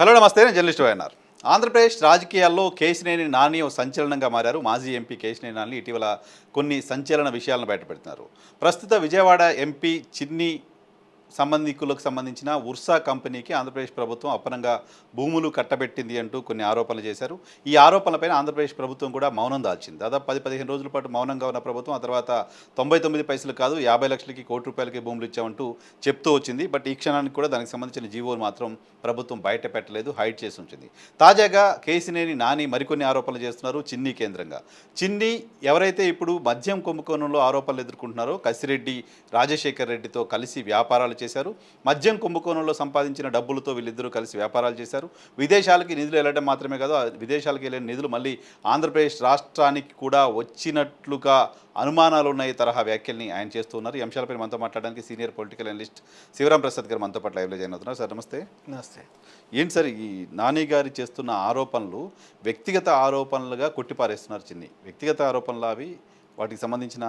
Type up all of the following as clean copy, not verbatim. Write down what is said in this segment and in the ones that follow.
Hello నమస్తే, నేను journalist YNR. Andhra Pradesh రాజకీయాల్లో కేశినేని నాని ఓ సంచలనంగా మారారు. మాజీ ఎంపీ కేశినేని నాని ఇటీవల కొన్ని సంచలన విషయాలను బయటపెడుతున్నారు. ప్రస్తుత విజయవాడ ఎంపీ చిన్ని సంబంధికులకు సంబంధించిన ఉర్సా కంపెనీకి ఆంధ్రప్రదేశ్ ప్రభుత్వం అప్పనంగా భూములు కట్టబెట్టింది అంటూ కొన్ని ఆరోపణలు చేశారు. ఈ ఆరోపణలపైన ఆంధ్రప్రదేశ్ ప్రభుత్వం కూడా మౌనం దాల్చింది. దాదాపు 10-15 రోజుల పాటు మౌనంగా ఉన్న ప్రభుత్వం ఆ తర్వాత 99 పైసలు కాదు 50 లక్షలకి కోటి రూపాయలకి భూములు ఇచ్చామంటూ చెప్తూ వచ్చింది. బట్ ఈ క్షణానికి కూడా దానికి సంబంధించిన జీవోలు మాత్రం ప్రభుత్వం బయట పెట్టలేదు, హైడ్ చేసి ఉంచింది. తాజాగా కేశినేని నాని మరికొన్ని ఆరోపణలు చేస్తున్నారు చిన్ని కేంద్రంగా. చిన్ని ఎవరైతే ఇప్పుడు మద్యం కుంభకోణంలో ఆరోపణలు ఎదుర్కొంటున్నారో కసిరెడ్డి రాజశేఖర్ రెడ్డితో కలిసి వ్యాపారాలు చేశారు. మద్యం కుంభకోణంలో సంపాదించిన డబ్బులతో వీళ్ళిద్దరూ కలిసి వ్యాపారాలు చేశారు. విదేశాలకి నిధులు వెళ్ళడం మాత్రమే కాదు, విదేశాలకు వెళ్ళిన నిధులు మళ్ళీ ఆంధ్రప్రదేశ్ రాష్ట్రానికి కూడా వచ్చినట్లుగా అనుమానాలు ఉన్నాయి తరహా వ్యాఖ్యల్ని ఆయన చేస్తూ ఉన్నారు. ఈ అంశాలపై మనతో మాట్లాడడానికి senior political analyst Shivaram Prasad గారు మనతో పాటు లైవ్లో జాయిన్ అవుతున్నారు. సార్ నమస్తే. నమస్తే. ఏంటి సార్ ఈ నాని గారి చేస్తున్న ఆరోపణలు వ్యక్తిగత ఆరోపణలుగా కొట్టిపారేస్తున్నారు చిన్ని? వ్యక్తిగత ఆరోపణలు అవి, వాటికి సంబంధించిన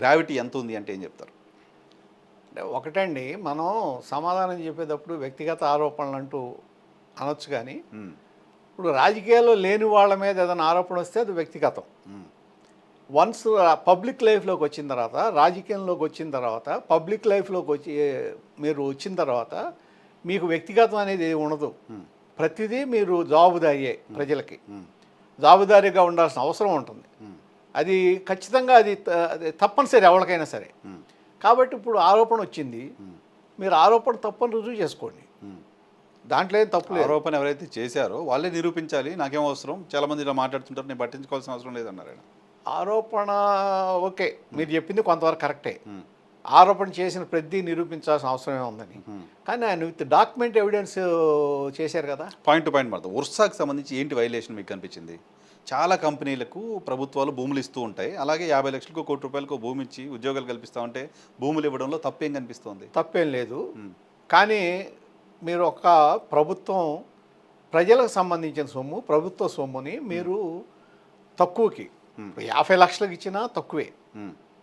గ్రావిటీ ఎంత ఉంది అంటే ఏం చెప్తారు? ఒకటండి, మనం సమాధానం చెప్పేటప్పుడు వ్యక్తిగత ఆరోపణలు అంటూ అనొచ్చు, కానీ ఇప్పుడు రాజకీయాల్లో లేని వాళ్ళ మీద ఏదైనా ఆరోపణ వస్తే అది వ్యక్తిగతం. వన్స్ పబ్లిక్ లైఫ్లోకి వచ్చిన తర్వాత, రాజకీయంలోకి వచ్చిన తర్వాత, పబ్లిక్ లైఫ్లోకి మీరు వచ్చిన తర్వాత మీకు వ్యక్తిగతం అనేది ఉండదు. ప్రతిదీ మీరు జవాబుదారియే, ప్రజలకి జవాబుదారీగా ఉండాల్సిన అవసరం ఉంటుంది. అది ఖచ్చితంగా అది తప్పనిసరి ఎవరికైనా సరే. కాబట్టి ఇప్పుడు ఆరోపణ వచ్చింది, మీరు ఆరోపణ తప్పని రుజువు చేసుకోండి, దాంట్లో ఏం తప్పు లేదు. ఆరోపణ ఎవరైతే చేశారో వాళ్ళే నిరూపించాలి. నాకేం అవసరం, చాలామంది ఇలా మాట్లాడుతుంటారు, నేను పట్టించుకోవాల్సిన అవసరం లేదన్నారు ఆయన. ఆరోపణ ఓకే, మీరు చెప్పింది కొంతవరకు కరెక్టే. ఆరోపణ చేసిన ప్రతి నిరూపించాల్సిన అవసరమే ఉందని, కానీ ఆయన విత్ డాక్యుమెంట్ ఎవిడెన్స్ చేశారు కదా. పాయింట్ టు పాయింట్ మాత్రం ఉర్సాకు సంబంధించి ఏంటి వైలేషన్ మీకు కనిపించింది? చాలా కంపెనీలకు ప్రభుత్వాలు భూములు ఇస్తూ ఉంటాయి, అలాగే 50 లక్షలకు కోటి రూపాయలకు భూమి ఇచ్చి ఉద్యోగాలు కల్పిస్తూ ఉంటే భూములు ఇవ్వడంలో తప్పేం కనిపిస్తుంది? తప్పేం లేదు, కానీ మీరు ఒక ప్రభుత్వం ప్రజలకు సంబంధించిన సొమ్ము, ప్రభుత్వ సొమ్ముని మీరు తక్కువకి 50 లక్షలకు ఇచ్చినా తక్కువే.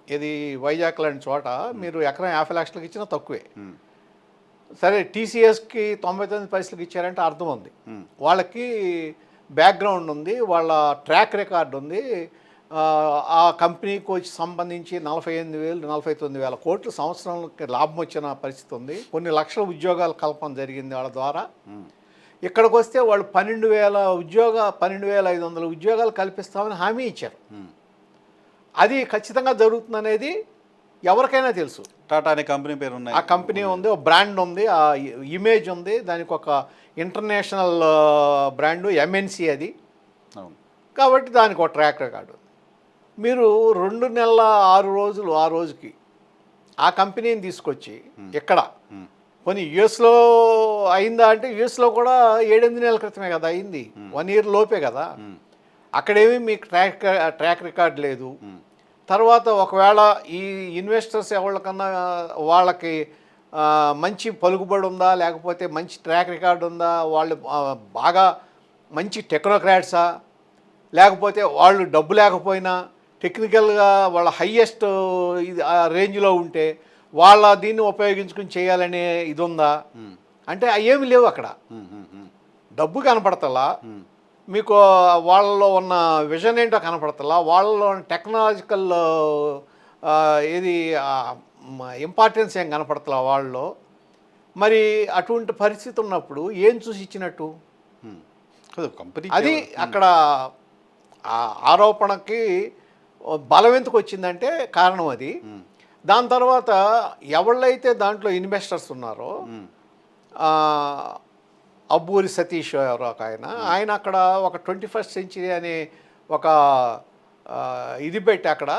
ఇది వైజాగ్ లాంటి చోట మీరు ఎకరం 50 లక్షలకు ఇచ్చినా తక్కువే. సరే, టీసీఎస్కి 99 పైసలకు ఇచ్చారంటే అర్థం ఉంది, వాళ్ళకి బ్యాక్గ్రౌండ్ ఉంది, వాళ్ళ ట్రాక్ రికార్డు ఉంది. ఆ కంపెనీకి వచ్చి సంబంధించి 48,000-49,000 కోట్ల సంవత్సరాలకి లాభం వచ్చిన పరిస్థితి ఉంది. కొన్ని లక్షల ఉద్యోగాల కల్పన జరిగింది వాళ్ళ ద్వారా. ఇక్కడికి వస్తే వాళ్ళు 12,500 ఉద్యోగాలు కల్పిస్తామని హామీ ఇచ్చారు. అది ఖచ్చితంగా జరుగుతుందనేది ఎవరికైనా తెలుసు. టాటా అనే కంపెనీ పేరు ఉన్నాయి, ఆ కంపెనీ ఉంది, ఒక బ్రాండ్ ఉంది, ఆ ఇమేజ్ ఉంది, దానికి ఒక ఇంటర్నేషనల్ బ్రాండు, ఎంఎన్సి అది. కాబట్టి దానికి ఒక ట్రాక్ రికార్డు. మీరు 2 నెలల 6 రోజులు ఆ రోజుకి ఆ కంపెనీని తీసుకొచ్చి ఇక్కడ కొన్ని యుఎస్లో అయిందా అంటే, యుఎస్లో కూడా 7-8 నెలల క్రితమే కదా అయింది, 1 ఇయర్ లోపే కదా. అక్కడేమీ మీకు ట్రాక్ రికార్డ్ లేదు. తర్వాత ఒకవేళ ఈ ఇన్వెస్టర్స్ ఎవరికన్నా వాళ్ళకి మంచి పలుకుబడి ఉందా, లేకపోతే మంచి ట్రాక్ రికార్డు ఉందా, వాళ్ళు బాగా మంచి టెక్నోక్రాట్సా, లేకపోతే వాళ్ళు డబ్బు లేకపోయినా టెక్నికల్గా వాళ్ళ హయ్యెస్ట్ రేంజ్లో ఉంటే వాళ్ళ దీన్ని ఉపయోగించుకుని చేయాలనే ఇది ఉందా అంటే అవేమి లేవు. అక్కడ డబ్బు కనపడతలా, మీకు వాళ్ళలో ఉన్న విజన్ ఏంటో కనపడతలా, వాళ్ళలో ఉన్న టెక్నాలజికల్ ఏది ఇంపార్టెన్స్ ఏం కనపడతలా వాళ్ళలో. మరి అటువంటి పరిస్థితి ఉన్నప్పుడు ఏం చూసి ఇచ్చినట్టు? అది అక్కడ ఆరోపణకి బలం ఎందుకు వచ్చిందంటే కారణం అది. దాని తర్వాత ఎవళ్ళైతే దాంట్లో ఇన్వెస్టర్స్ ఉన్నారో, అబ్బూరి సతీష్ ఎవరో ఒక ఆయన అక్కడ ఒక 21st సెంచరీ అనే ఒక ఇది పెట్టి, అక్కడ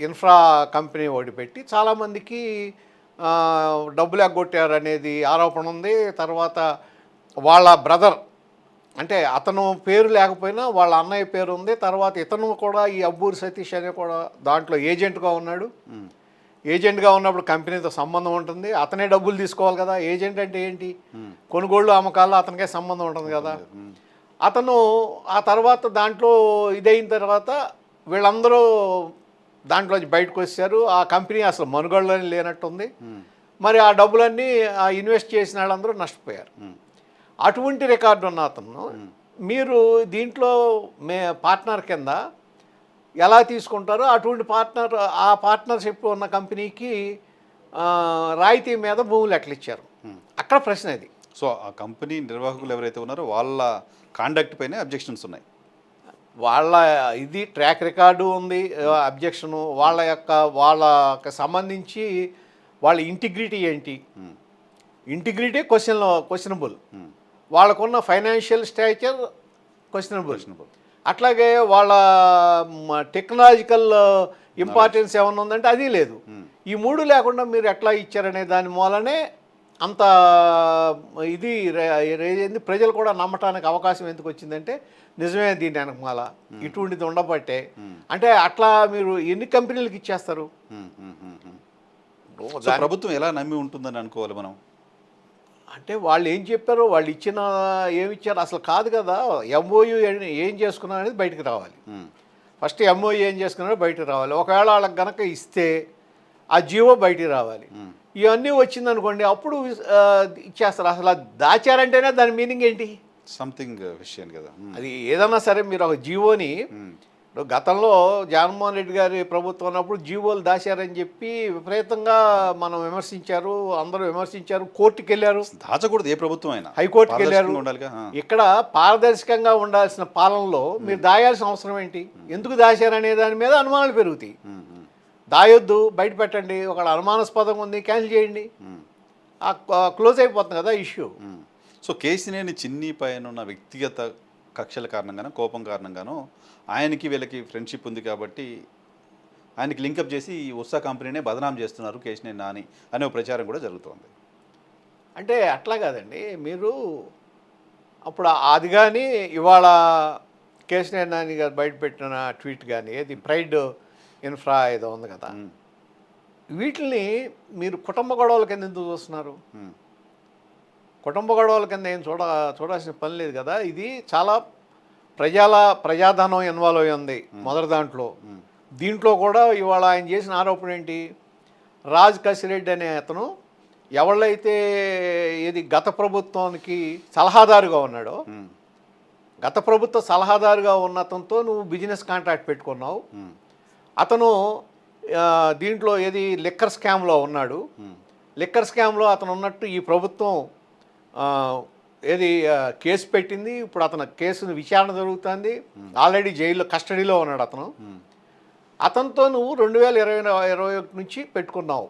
ఇన్ఫ్రా కంపెనీ ఒకటి పెట్టి చాలామందికి డబ్బులు ఎగ్గొట్టారు అనేది ఆరోపణ ఉంది. తర్వాత వాళ్ళ బ్రదర్, అంటే అతను పేరు లేకపోయినా వాళ్ళ అన్నయ్య పేరు ఉంది. తర్వాత ఇతను కూడా ఈ అబ్బూరి సతీష్ అనే కూడా దాంట్లో ఏజెంట్గా ఉన్నాడు. ఏజెంట్గా ఉన్నప్పుడు కంపెనీతో సంబంధం ఉంటుంది, అతనే డబ్బులు తీసుకోవాలి కదా. ఏజెంట్ అంటే ఏంటి, కొనుగోళ్ళు అమ్మకాల్లో అతనికే సంబంధం ఉంటుంది కదా. అతను ఆ తర్వాత దాంట్లో ఇదైన తర్వాత వీళ్ళందరూ దాంట్లో బయటకు వచ్చారు. ఆ కంపెనీ అసలు మనుగడలోనే లేనట్టుంది. మరి ఆ డబ్బులన్నీ ఆ ఇన్వెస్ట్ చేసిన వాళ్ళందరూ నష్టపోయారు. అటువంటి రికార్డు ఉన్న అతను మీరు దీంట్లో పార్ట్నర్ కింద ఎలా తీసుకుంటారో అటువంటి ఆ పార్ట్నర్షిప్ ఉన్న కంపెనీకి రాయితీ మీద భూములు ఎట్లా ఇచ్చారు, అక్కడ ప్రశ్న ఇది. సో ఆ కంపెనీ నిర్వాహకులు ఎవరైతే ఉన్నారో వాళ్ళ కాండక్ట్ పైనే అబ్జెక్షన్స్ ఉన్నాయి. వాళ్ళ ఇది ట్రాక్ రికార్డు ఉంది, అబ్జెక్షను, వాళ్ళకి సంబంధించి వాళ్ళ ఇంటిగ్రిటీ ఏంటి, ఇంటిగ్రిటీ క్వశ్చనబుల్, వాళ్ళకున్న ఫైనాన్షియల్ స్ట్రక్చర్ క్వశ్చనబుల్, అట్లాగే వాళ్ళ టెక్నాలజికల్ ఇంపార్టెన్స్ ఏమన్నా ఉందంటే అది లేదు. ఈ మూడు లేకుండా మీరు ఎట్లా ఇచ్చారనే దాని మూలనే అంత ఇది రేజైంది. ప్రజలు కూడా నమ్మటానికి అవకాశం ఎందుకు వచ్చిందంటే నిజమే దీని వెనకమాల ఇటువంటిది ఉండబట్టే. అంటే అట్లా మీరు ఎన్ని కంపెనీలకు ఇచ్చేస్తారు? ప్రభుత్వం ఎలా నమ్మి ఉంటుందని అనుకోవాలి మనం? అంటే వాళ్ళు ఏం చెప్పారో, వాళ్ళు ఏమిచ్చారు అసలు కాదు కదా. ఎంఓయూ ఏం చేసుకున్నారు అనేది బయటకు రావాలి. ఫస్ట్ ఎంఓయూ ఏం చేసుకున్నారో బయటకు రావాలి. ఒకవేళ వాళ్ళకి గనక ఇస్తే ఆ జీవో బయటికి రావాలి. ఇవన్నీ వచ్చిందనుకోండి అప్పుడు ఇచ్చేస్తారు. అసలు దాచారంటేనే దాని మీనింగ్ ఏంటి? సంథింగ్ విషయం కదా అది. ఏదన్నా సరే మీరు ఒక జీవోని గతంలో జగన్మోహన్ రెడ్డి గారి ప్రభుత్వం ఉన్నప్పుడు జీవోలు దాచారని చెప్పి విపరీతంగా మనం విమర్శించారు, అందరూ విమర్శించారు, కోర్టుకి వెళ్ళారు. దాచకూడదు ఏ ప్రభుత్వం అయినా, హైకోర్టుకి వెళ్ళారు. ఇక్కడ పారదర్శకంగా ఉండాల్సిన పాలనలో మీరు దాయాల్సిన అవసరం ఏంటి? ఎందుకు దాచారనే దాని మీద అనుమానాలు పెరుగుతాయి. దాయొద్దు, బయట పెట్టండి. ఒక అనుమానాస్పదంగా ఉంది, క్యాన్సిల్ చేయండి, క్లోజ్ అయిపోతుంది కదా ఇష్యూ. సో కేసినేని చిన్ని పైన ఉన్న వ్యక్తిగత కక్షల కారణంగానో కోపం కారణంగానో ఆయనకి వీళ్ళకి ఫ్రెండ్షిప్ ఉంది కాబట్టి ఆయనకి లింకప్ చేసి ఈ ఉత్సా కంపెనీనే బదనాం చేస్తున్నారు కేసినేని నాని అనే ప్రచారం కూడా జరుగుతోంది. అంటే అట్లా కాదండి. మీరు అప్పుడు అది కానీ ఇవాళ కేసినేని నాని గారు బయట పెట్టిన ట్వీట్ కానీ అది ప్రైడ్ ఇన్ఫ్రా ఏదో ఉంది కదా, వీటిని మీరు కుటుంబ గొడవల కింద ఎందుకు చూస్తున్నారు? కుటుంబ గొడవల కింద ఏం చూడాల్సిన పని లేదు కదా. ఇది చాలా ప్రజాధనం ఇన్వాల్వ్ అయి ఉంది మొదటి దాంట్లో. దీంట్లో కూడా ఇవాళ ఆయన చేసిన ఆరోపణ ఏంటి? రాజ్ కసిరెడ్డి అనే అతను ఎవళ్ళైతే గత ప్రభుత్వానికి సలహాదారుగా ఉన్నాడో, గత ప్రభుత్వ సలహాదారుగా ఉన్న అతనితో నువ్వు బిజినెస్ కాంట్రాక్ట్ పెట్టుకున్నావు. అతను దీంట్లో లిక్కర్ స్కామ్లో ఉన్నాడు. లిక్కర్ స్కామ్లో అతను ఉన్నట్టు ఈ ప్రభుత్వం కేసు పెట్టింది. ఇప్పుడు అతను కేసును విచారణ జరుగుతుంది. ఆల్రెడీ జైల్లో కస్టడీలో ఉన్నాడు అతను. అతనితో నువ్వు 2021 నుంచి పెట్టుకున్నావు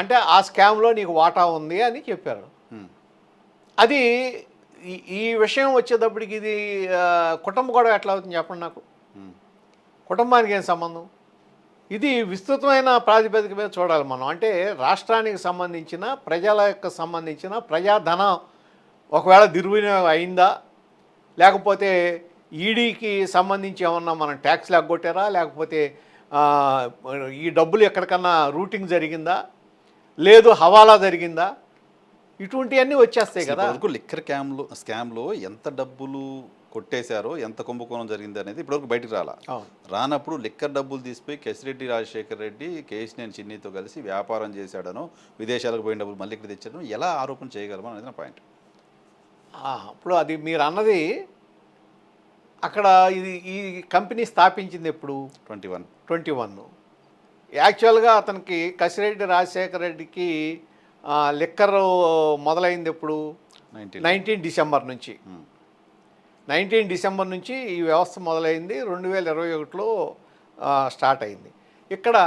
అంటే ఆ స్కామ్లో నీకు వాటా ఉంది అని చెప్పారు. అది ఈ విషయం వచ్చేటప్పటికి ఇది కుటుంబ గొడవ ఎట్లా అవుతుంది చెప్పండి నాకు? కుటుంబానికి ఏం సంబంధం? ఇది విస్తృతమైన ప్రాతిపదిక మీద చూడాలి మనం. అంటే రాష్ట్రానికి సంబంధించిన ప్రజల యొక్క సంబంధించిన ప్రజాధనం ఒకవేళ దుర్వినియోగం అయిందా, లేకపోతే ఈడీకి సంబంధించి ఏమన్నా మనం ట్యాక్స్ ఎగ్గొట్టారా, లేకపోతే ఈ డబ్బులు ఎక్కడికన్నా రూటింగ్ జరిగిందా, లేదు హవాలా జరిగిందా, ఇటువంటివన్నీ వచ్చేస్తాయి కదా. లిక్కర్ స్కామ్లో ఎంత డబ్బులు కొట్టేశారో, ఎంత కుంభకోణం జరిగింది అనేది ఇప్పటివరకు బయటకు రానప్పుడు లిక్కర్ డబ్బులు తీసిపోయి కేసిరెడ్డి రాజశేఖర్ రెడ్డి కేసినేని చిన్నితో కలిసి వ్యాపారం చేశాడనో, విదేశాలకు పోయిన డబ్బులు మళ్ళీ ఇక్కడ తెచ్చాడనో ఎలా ఆరోపణ చేయగలమో అనేది నా పాయింట్. ఇప్పుడు అది మీరు అన్నది అక్కడ ఈ కంపెనీ స్థాపించింది ఎప్పుడు? 21. యాక్చువల్గా అతనికి కసిరెడ్డి రాజశేఖర రెడ్డికి లిక్కర్ మొదలైంది ఎప్పుడు? 19 డిసెంబర్ నుంచి. 19 డిసెంబర్ నుంచి ఈ వ్యవస్థ మొదలైంది. 2021లో స్టార్ట్ అయింది. ఇక్కడ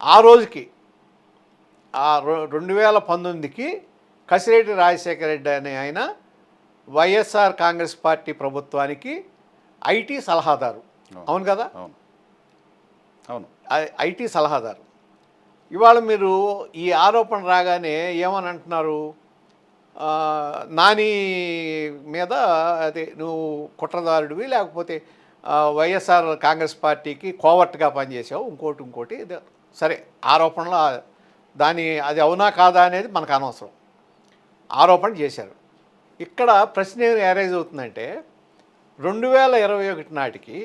ఆ రోజుకి 2019కి కసిరెడ్డి రాజశేఖర రెడ్డి అనే ఆయన వైఎస్ఆర్ కాంగ్రెస్ పార్టీ ప్రభుత్వానికి ఐటీ సలహాదారు. అవును కదా? అవును, ఐటీ సలహాదారు. ఇవాళ మీరు ఈ ఆరోపణ రాగానే ఏమని అంటున్నారు? నాని మీద నువ్వు కుట్రదారుడివి, లేకపోతే వైఎస్ఆర్ కాంగ్రెస్ పార్టీకి కోవర్ట్గా పనిచేసావు, ఇంకోటి సరే ఆరోపణలు అది అవునా కాదా అనేది మనకు అనవసరం. ఆరోపణ చేశారు. ఇక్కడ ప్రశ్న ఏం అరైజ్ అవుతుందంటే 2021 నాటికి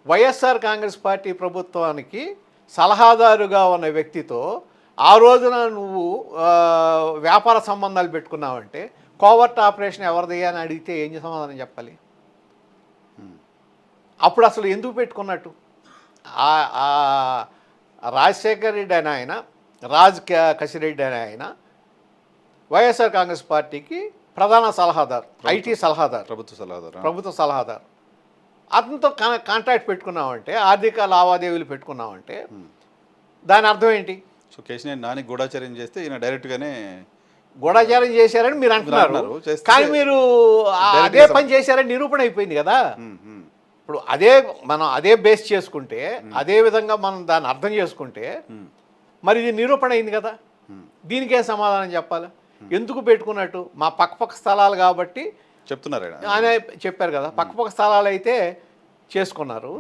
వైఎస్ఆర్ కాంగ్రెస్ పార్టీ ప్రభుత్వానికి సలహాదారుగా ఉన్న వ్యక్తితో ఆ రోజున నువ్వు వ్యాపార సంబంధాలు పెట్టుకున్నావంటే కోవర్ట్ ఆపరేషన్ ఎవరిది అని అడిగితే ఏం సమాధానం చెప్పాలి? అప్పుడు అసలు ఎందుకు పెట్టుకున్నట్టు? రాజశేఖర్ రెడ్డి అని ఆయన, కసిరెడ్డి అని ఆయన వైఎస్ఆర్ కాంగ్రెస్ పార్టీకి ప్రధాన సలహాదారు, ఐటీ సలహాదారు, ప్రభుత్వ సలహాదారు. అతనితో కాంట్రాక్ట్ పెట్టుకున్నామంటే, ఆర్థిక లావాదేవీలు పెట్టుకున్నామంటే దాని అర్థం ఏంటి? సో కేసీఆర్ నాని గూఢాచర్యం చేస్తే ఈయన డైరెక్ట్గానే గూఢాచారం చేశారని మీరు అంటున్నారు, కానీ మీరు అదే పని చేశారని నిరూపణ అయిపోయింది కదా. ఇప్పుడు మనం అదే బేస్ చేసుకుంటే, అదే విధంగా మనం దాన్ని అర్థం చేసుకుంటే మరి ఇది నిరూపణ అయింది కదా. దీనికేం సమాధానం చెప్పాలి? ఎందుకు పెట్టుకున్నట్టు? మా పక్కపక్క స్థలాలు కాబట్టి చెప్తున్నారు ఆయన చెప్పారు కదా. పక్కపక్క స్థలాలు అయితే చేసుకున్నారు,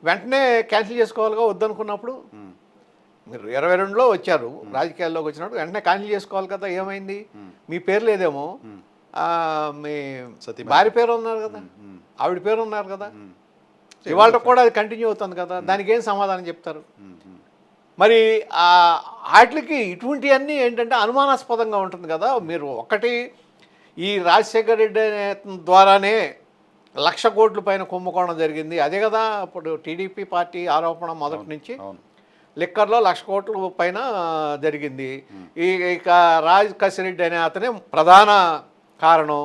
వెంటనే క్యాన్సిల్ చేసుకోవాలిగా వద్దనుకున్నప్పుడు. మీరు 22లో వచ్చారు, రాజకీయాల్లోకి వచ్చినప్పుడు వెంటనే క్యాన్సిల్ చేసుకోవాలి కదా. ఏమైంది? మీ పేరు లేదేమో, మీ భార్య పేరు ఉన్నారు కదా, ఆవిడ పేరు ఉన్నారు కదా, ఇవాళ కూడా అది కంటిన్యూ అవుతుంది కదా. దానికి ఏం సమాధానం చెప్తారు? మరి వాటికి ఇటువంటివన్నీ ఏంటంటే అనుమానాస్పదంగా ఉంటుంది కదా. మీరు ఒకటి, ఈ రాజశేఖర్ రెడ్డి ద్వారానే 1,00,000 కోట్ల పైన కుంభకోణం జరిగింది, అదే కదా ఇప్పుడు టీడీపీ పార్టీ ఆరోపణ మొదటి నుంచి. లిక్కర్లో 1,00,000 కోట్ల పైన జరిగింది. ఇక కసిరెడ్డి అనే అతనే ప్రధాన కారణం,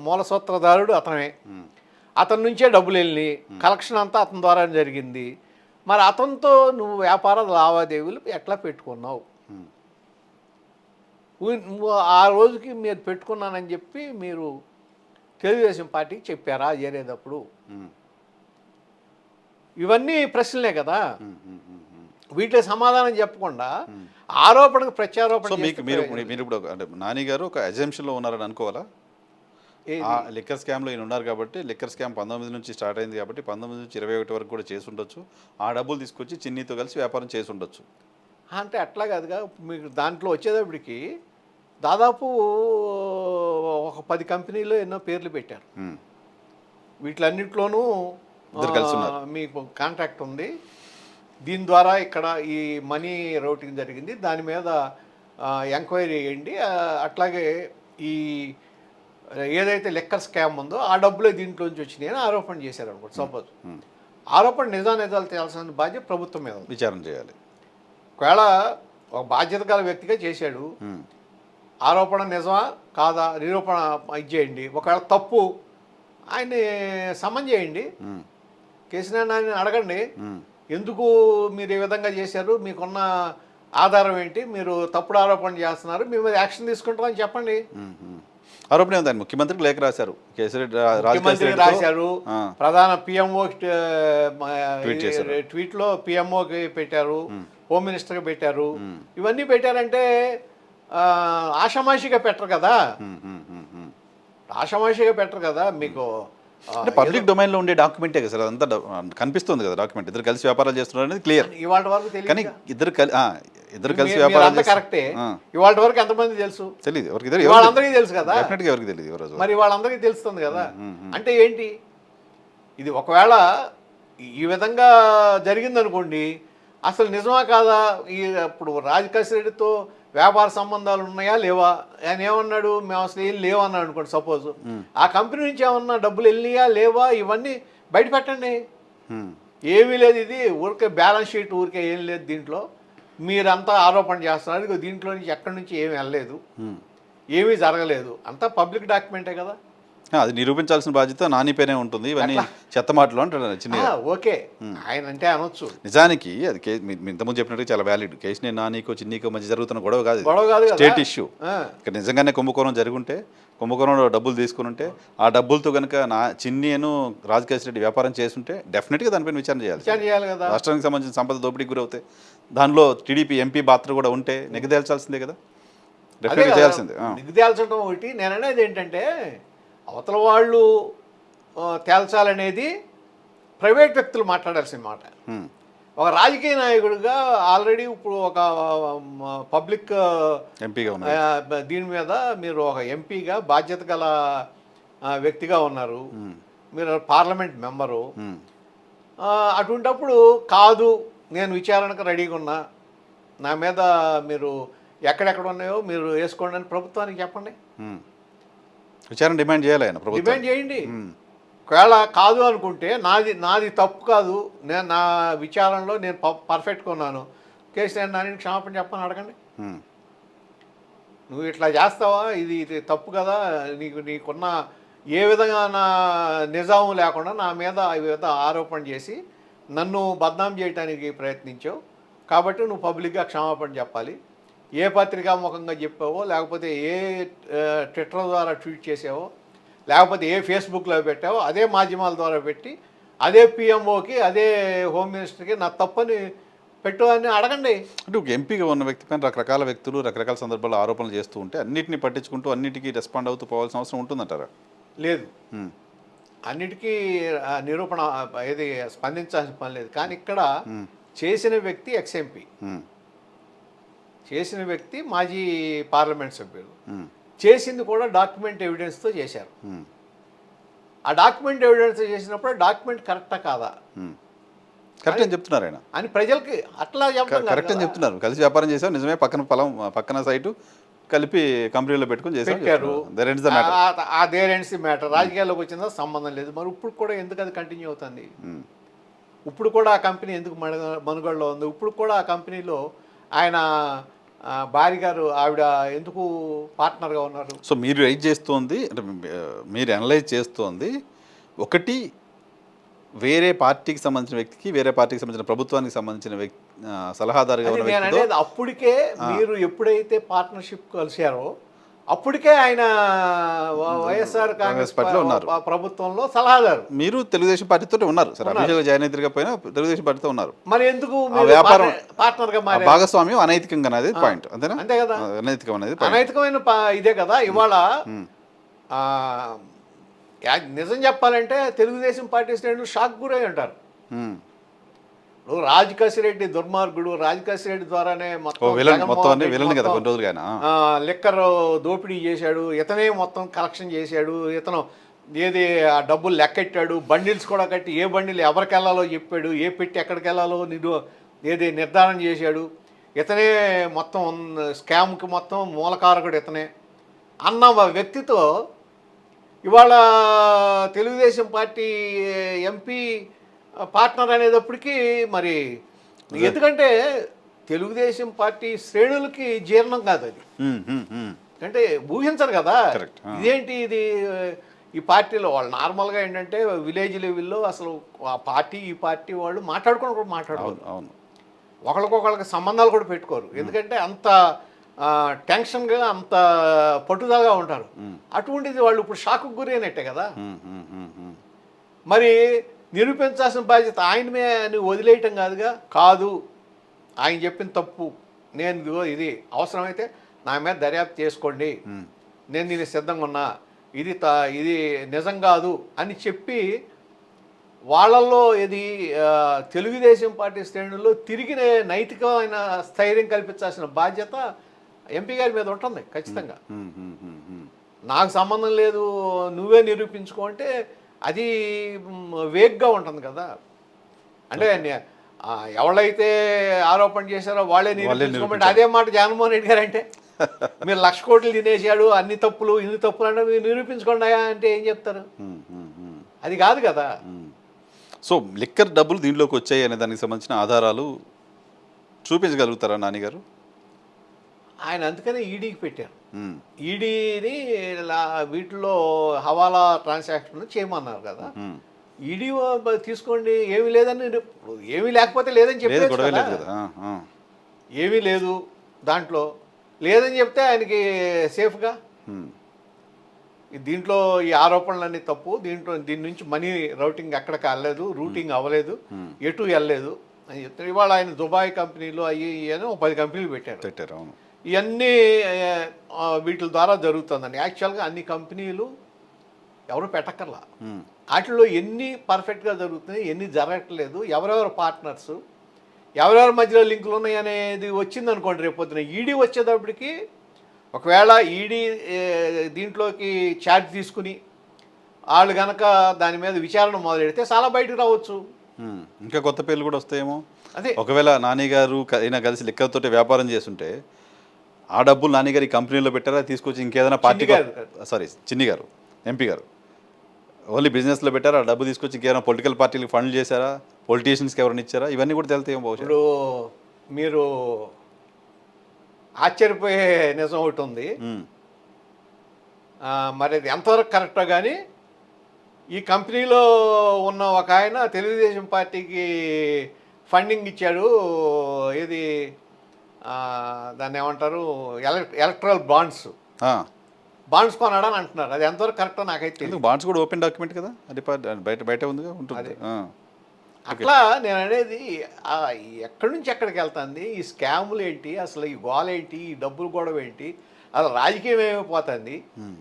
మూల సూత్రధారుడు అతనే. అతని నుంచే డబ్బులు వెళ్ళి కలెక్షన్ అంతా అతని ద్వారా జరిగింది. మరి అతనితో నువ్వు వ్యాపార లావాదేవీలు ఎట్లా పెట్టుకున్నావు? ఆ రోజుకి మీరు పెట్టుకున్నానని చెప్పి మీరు తెలుగుదేశం పార్టీకి చెప్పారా చేరేటప్పుడు? ఇవన్నీ ప్రశ్నలే కదా. వీటి సమాధానం చెప్పకుండా ఆరోపణకు ప్రత్యారోపణ. మీరు ఇప్పుడు అంటే నాని గారు ఒక అజంప్షన్లో ఉన్నారని అనుకోవాలా? లిక్కర్ స్కామ్లో ఈయన ఉన్నారు కాబట్టి, లిక్కర్ స్కామ్ 19 నుంచి స్టార్ట్ అయింది కాబట్టి 19 నుంచి 21 వరకు కూడా చేసి ఉండొచ్చు. ఆ డబ్బులు తీసుకొచ్చి చిన్నీతో కలిసి వ్యాపారం చేసి ఉండొచ్చు. అంటే అట్లా కాదుగా. మీకు దాంట్లో వచ్చేటప్పటికి దాదాపు ఒక 10 కంపెనీలు ఎన్నో పేర్లు పెట్టారు. వీటిలన్నింటిలోనూ మీకు కాంట్రాక్ట్ ఉంది, దీని ద్వారా ఇక్కడ ఈ మనీ రౌటింగ్ జరిగింది, దాని మీద ఎంక్వైరీ చేయండి. అట్లాగే ఈ ఏదైతే లెక్కర్ స్కామ్ ఉందో ఆ డబ్బులే దీంట్లోంచి వచ్చినాయి అని ఆరోపణ చేశారు అనుకోండి. సపోజ్ ఆరోపణ నిజాలు తేల్సిన బాధ్యత ప్రభుత్వం మీద విచారణ చేయాలి. ఒకవేళ ఒక బాధ్యత గల వ్యక్తిగా చేశాడు, ఆరోపణ నిజమా కాదా నిరూపణ ఇచ్చేయండి. ఒకవేళ తప్పు ఆయన్ని సమన్ చేయండి, కేసీఆర్ ఆయన అడగండి, ఎందుకు మీరు ఈ విధంగా చేశారు, మీకున్న ఆధారం ఏంటి, మీరు తప్పుడు ఆరోపణ చేస్తున్నారు, మీ మీద యాక్షన్ తీసుకుంటామని చెప్పండి. ఆరోపణ ఉందండి. ముఖ్యమంత్రికి లేఖ రాశారు, ముఖ్యమంత్రి రాశారు, ప్రధాన పిఎంఓ ట్వీట్లో పిఎంఓకి పెట్టారు, హోమ్ మినిస్టర్కి పెట్టారు. ఇవన్నీ పెట్టారంటే ఆషామాషిగా పెట్టరు కదా, ఆషామాషిగా పెట్టరు కదా. మీకు పబ్లిక్ డొమైన్లో ఉండే డాక్యుమెంటే కదా సార్, అదంతా కనిపిస్తుంది కదా డాక్యుమెంట్. ఇద్దరు కలిసి వ్యాపారాలు చేస్తున్నారు అనేది క్లియర్. ఇవాళ వరకు తెలియదు, కానీ ఇద్దరు కలిసి వ్యాపారాలు కరెక్టే. ఇవాళ వరకు ఎంతమంది తెలుసు? తెలియదు. వాళ్ళందరికీ తెలుసు కదా, ఎవరికి తెలియదు. మరి వాళ్ళందరికీ తెలుస్తుంది కదా. అంటే ఏంటి ఇది? ఒకవేళ ఈ విధంగా జరిగిందనుకోండి, అసలు నిజమా కాదా? ఇప్పుడు రాజకేశ్వరరెడ్డితో వ్యాపార సంబంధాలు ఉన్నాయా లేవా? ఆయన ఏమన్నాడు, మేము అసలు ఏం లేవన్నాడు అనుకోండి. సపోజ్ ఆ కంపెనీ నుంచి ఏమన్నా డబ్బులు వెళ్ళినాయా లేవా, ఇవన్నీ బయట పెట్టండి. ఏమీ లేదు, ఇది ఊరికే బ్యాలెన్స్ షీట్, ఊరికే ఏం లేదు దీంట్లో, మీరంతా ఆరోపణ చేస్తున్నారు, దీంట్లో నుంచి ఎక్కడి నుంచి ఏమీ వెళ్ళలేదు, ఏమీ జరగలేదు, అంతా పబ్లిక్ డాక్యుమెంటే కదా. అది నిరూపించాల్సిన బాధ్యత నాని పైనే ఉంటుంది. ఇవన్నీ చెత్త మాటలు అంటాడు చిన్న. ఓకే, ఆయన అంటే అనొచ్చు. నిజానికి అది ఇంతకుముందు చెప్పినట్టు చాలా వ్యాలిడ్. కేసీఆర్ నానికో చిన్నీకో మధ్య జరుగుతున్న గొడవ కాదు, స్టేట్ ఇష్యూ. ఇక్కడ నిజంగానే కుంభకోణం జరుగుంటే, కుంభకోణంలో డబ్బులు తీసుకుని ఉంటే, ఆ డబ్బులతో కనుక చిన్నీను రాజకేశ్వర రెడ్డి వ్యాపారం చేస్తుంటే డెఫినెట్గా దానిపైన విచారణ చేయాలి కదా. రాష్ట్రానికి సంబంధించిన సంపద దోపిడీకి గురవుతాయి, దానిలో టీడీపీ ఎంపీ పాత్ర కూడా ఉంటే నిగదేల్చాల్సిందే కదా, డెఫినెట్గా చేయాల్సిందే. నిగదేల్చడం ఒకటి. నేను అనేది ఏంటంటే, అవతల వాళ్ళు తేల్చాలనేది ప్రైవేట్ వ్యక్తులు మాట్లాడాల్సిన మాట. ఒక రాజకీయ నాయకుడిగా ఆల్రెడీ ఇప్పుడు ఒక పబ్లిక్ ఎంపీగా దీని మీద మీరు ఒక ఎంపీగా బాధ్యత గల వ్యక్తిగా ఉన్నారు, మీరు పార్లమెంట్ మెంబరు. అటువంటప్పుడు కాదు, నేను విచారణకు రెడీగా ఉన్నా, నా మీద మీరు ఎక్కడెక్కడ ఉన్నాయో మీరు వేసుకోండి అని ప్రభుత్వానికి చెప్పండి. విచారణ డిమాండ్ చేయాలి ఆయన ప్రభుత్వం. డిమాండ్ చేయండి. ఒకవేళ కాదు అనుకుంటే నాది తప్పు కాదు, నేను నా విచారణలో నేను పర్ఫెక్ట్గా ఉన్నాను, కేసీఆర్ నాని క్షమాపణ చెప్పని అడగండి. నువ్వు ఇట్లా చేస్తావా, ఇది తప్పు కదా, నీకున్న ఏ విధంగా నా నిజాం లేకుండా నా మీద ఈ విధంగా ఆరోపణ చేసి నన్ను బద్నాం చేయడానికి ప్రయత్నించావు, కాబట్టి నువ్వు పబ్లిక్గా క్షమాపణ చెప్పాలి. ఏ పత్రికా ముఖంగా చెప్పావో, లేకపోతే ఏ ట్విట్టర్ ద్వారా ట్వీట్ చేసావో, లేకపోతే ఏ ఫేస్బుక్లో పెట్టావో అదే మాధ్యమాల ద్వారా పెట్టి అదే పిఎంఓకి అదే హోమ్ మినిస్టర్కి నా తప్పని పెట్టు అని అడగండి. అంటే ఒక ఎంపీగా ఉన్న వ్యక్తి పైన రకరకాల వ్యక్తులు రకరకాల సందర్భాల్లో ఆరోపణలు చేస్తూ ఉంటే అన్నింటినీ పట్టించుకుంటూ అన్నిటికీ రెస్పాండ్ అవుతూ పోవాల్సిన అవసరం ఉంటుందంటారా? లేదు, అన్నిటికీ నిరూపణ ఏది స్పందించాల్సిన పని లేదు. కానీ ఇక్కడ చేసిన వ్యక్తి ఎక్స్ఎంపీ, చేసిన వ్యక్తి మాజీ పార్లమెంట్ సభ్యులు, చేసింది కూడా డాక్యుమెంట్ ఎవిడెన్స్తో చేశారు. ఆ డాక్యుమెంట్ ఎవిడెన్స్ చేసినప్పుడు డాక్యుమెంట్ కరెక్టా కాదా కరెక్ట్ అని చెప్తున్నారు ఆయన అని ప్రజలకి అట్లా కరెక్ట్ అని చెప్తున్నారు. కలిసి వ్యాపారం చేసాం, నిజమే, పక్కన సైటు కలిపి కంపెనీలో పెట్టుకుని పెట్టారు. There ends the matter. రాజకీయాల్లోకి వచ్చిందా సంబంధం లేదు. మరి ఇప్పుడు కూడా ఎందుకు అది కంటిన్యూ అవుతుంది? ఇప్పుడు కూడా ఆ కంపెనీ ఎందుకు మనుగడలో ఉంది? ఇప్పుడు కూడా ఆ కంపెనీలో ఆయన భార్య గారు ఆవిడ ఎందుకు పార్ట్నర్గా ఉన్నారు? సో మీరు రైట్ చేస్తోంది అంటే మీరు అనలైజ్ చేస్తోంది ఒకటి, వేరే పార్టీకి సంబంధించిన వ్యక్తికి వేరే పార్టీకి సంబంధించిన ప్రభుత్వానికి సంబంధించిన వ్యక్తి సలహాదారుగా ఉన్న నేను అనేది అప్పటికే మీరు ఎప్పుడైతే పార్ట్నర్షిప్ కలిశారో అప్పటికే ఆయన వైఎస్ఆర్ కాంగ్రెస్ పార్టీలో ఉన్నారు, ప్రభుత్వంలో సలహాదారు. మీరు తెలుగుదేశం పార్టీతో ఉన్నారు సార్, అభిషేక్ జాయిన్ పోయినా తెలుగుదేశం పార్టీతో ఉన్నారు. మరి ఎందుకు వ్యాపారం పార్ట్నర్గా మారారు? భాగస్వామ్యం అనైతికంగా అనేది పాయింట్, అంతేనా? అంతే కదా, అనైతికం అనేది అనైతికమైన ఇదే కదా. ఇవాళ నిజం చెప్పాలంటే తెలుగుదేశం పార్టీ శ్రేణులు షాక్ గురై ఉంటారు. రాజకాశిరెడ్డి దుర్మార్గుడు, రాజకాశిరెడ్డి ద్వారానే లిక్కర్ దోపిడీ చేశాడు, ఇతనే మొత్తం కలెక్షన్ చేశాడు, ఇతను ఏది ఆ డబ్బులు లెక్కెట్టాడు, బండిల్స్ కూడా కట్టి ఏ బండిల్ ఎవరికి వెళ్ళాలో చెప్పాడు, ఏ పెట్టి ఎక్కడికి వెళ్ళాలో ఏది నిర్ధారణ చేశాడు, ఇతనే మొత్తం స్కామ్కి మొత్తం మూలకారకుడు ఇతనే అన్న వ్యక్తితో ఇవాళ తెలుగుదేశం పార్టీ ఎంపీ పార్ట్నర్ అనేటప్పటికీ మరి ఎందుకంటే తెలుగుదేశం పార్టీ శ్రేణులకి జీర్ణం కాదు అది. అంటే ఊహించరు కదా ఇదేంటి ఇది. ఈ పార్టీలో వాళ్ళు నార్మల్గా ఏంటంటే విలేజ్ లెవెల్లో అసలు ఆ పార్టీ ఈ పార్టీ వాళ్ళు మాట్లాడుకోరు, ఒకరికొకరికి సంబంధాలు కూడా పెట్టుకోరు. ఎందుకంటే అంత టెన్షన్గా అంత పట్టుదలగా ఉంటారు. అటువంటిది వాళ్ళు ఇప్పుడు షాకు గురైనట్టే కదా. మరి నిరూపించాల్సిన బాధ్యత ఆయనమే అని వదిలేయటం కాదుగా. కాదు, ఆయన చెప్పిన తప్పు, నేను ఇది అవసరమైతే నా మీద దర్యాప్తు చేసుకోండి, నేను దీనికి సిద్ధంగా ఉన్నా, ఇది నిజం కాదు అని చెప్పి వాళ్ళల్లో ఇది తెలుగుదేశం పార్టీ శ్రేణుల్లో తిరిగి నైతికమైన స్థైర్యం కల్పించాల్సిన బాధ్యత ఎంపీ గారి మీద ఉంటుంది ఖచ్చితంగా. నాకు సంబంధం లేదు, నువ్వే నిరూపించుకో అంటే అది వేగ్గా ఉంటుంది కదా. అంటే ఎవరైతే ఆరోపణ చేశారో వాళ్ళే నిరూపించుకోమంటే అదే మాట జగన్మోహన్ రెడ్డి గారు అంటే మీరు 1,00,000 కోట్లు తినేసాడు, అన్ని తప్పులు ఇన్ని తప్పులు అంటే మీరు నిరూపించుకోండి అంటే ఏం చెప్తారు? అది కాదు కదా. సో లిక్కర్ డబ్బులు దీంట్లోకి వచ్చాయి అనే దానికి సంబంధించిన ఆధారాలు చూపించగలుగుతారా నానిగారు? ఆయన అందుకనే ఈడీకి పెట్టారు. ఈడీని వీటిలో హవాలా ట్రాన్సాక్షన్ చేయమన్నారు కదా. ఈడీ తీసుకోండి, ఏమీ లేదని, ఏమీ లేకపోతే లేదని చెప్పేది కదా. ఏమీ లేదు దాంట్లో లేదని చెప్తే ఆయనకి సేఫ్గా దీంట్లో ఈ ఆరోపణలన్నీ తప్పు, దీని నుంచి మనీ రౌటింగ్ ఎక్కడికి వెళ్ళలేదు, రూటింగ్ అవ్వలేదు, ఎటు వెళ్ళలేదు అని చెప్తారు. ఇవాళ ఆయన దుబాయ్ కంపెనీలు అయ్యి అని 10 కంపెనీలు పెట్టారు. అవును, ఇవన్నీ వీటి ద్వారా జరుగుతుందండి. యాక్చువల్గా అన్ని కంపెనీలు ఎవరు పెట్టక్కర్లా, వాటిలో ఎన్ని పర్ఫెక్ట్గా జరుగుతున్నాయి, ఎన్ని జరగట్లేదు, ఎవరెవరు పార్ట్నర్స్, ఎవరెవరి మధ్యలో లింకులు ఉన్నాయి అనేది వచ్చిందనుకోండి. రేపు పొద్దున ఈడీ వచ్చేటప్పటికి ఒకవేళ ఈడీ దీంట్లోకి ఛార్జ్ తీసుకుని వాళ్ళు కనుక దాని మీద విచారణ మొదలెడితే చాలా బయటకు రావచ్చు. ఇంకా కొత్త పేర్లు కూడా వస్తాయేమో. అదే ఒకవేళ నాని గారు అయినా కలిసి లిక్కర్తోటి వ్యాపారం చేస్తుంటే ఆ డబ్బులు నాన్నగారు ఈ కంపెనీలో పెట్టారా తీసుకొచ్చి ఇంకేదైనా పార్టీ గారు కాదు. సారీ చిన్ని గారు ఎంపీ గారు ఓన్లీ బిజినెస్లో పెట్టారా ఆ డబ్బు తీసుకొచ్చి ఇంకేమైనా పొలిటికల్ పార్టీలకు ఫండ్ చేశారా పొలిటీషియన్స్కి ఎవరైనా ఇచ్చారా ఇవన్నీ కూడా తెలుతాయి బహుశా ఇప్పుడు మీరు ఆశ్చర్యపోయే నిజం ఒకటి ఉంది. ఉమ్, మరి అది ఎంతవరకు కరెక్టో కానీ ఈ కంపెనీలో ఉన్న ఒక ఆయన తెలుగుదేశం పార్టీకి ఫండింగ్ ఇచ్చాడు. ఇది దాన్ని ఏమంటారు, ఎలక్ట్రల్ బాండ్స్ ఆ. కొనాడని అంటున్నారు. అది ఎంతవరకు కరెక్టో నాకైతే తెలియదు. ఎందుకు బాండ్స్ కూడా ఓపెన్ డాక్యుమెంట్ కదా అది బయట ఉందిగా ఉంటుంది ఆ. అట్లా నేను అనేది ఎక్కడి నుంచి ఎక్కడికి వెళ్తుంది, ఈ స్కాములు ఏంటి, అసలు ఈ గోల ఏంటి, ఈ డబ్బులు గొడవ ఏంటి, అసలు రాజకీయం ఏమైపోతుంది, ఉమ్,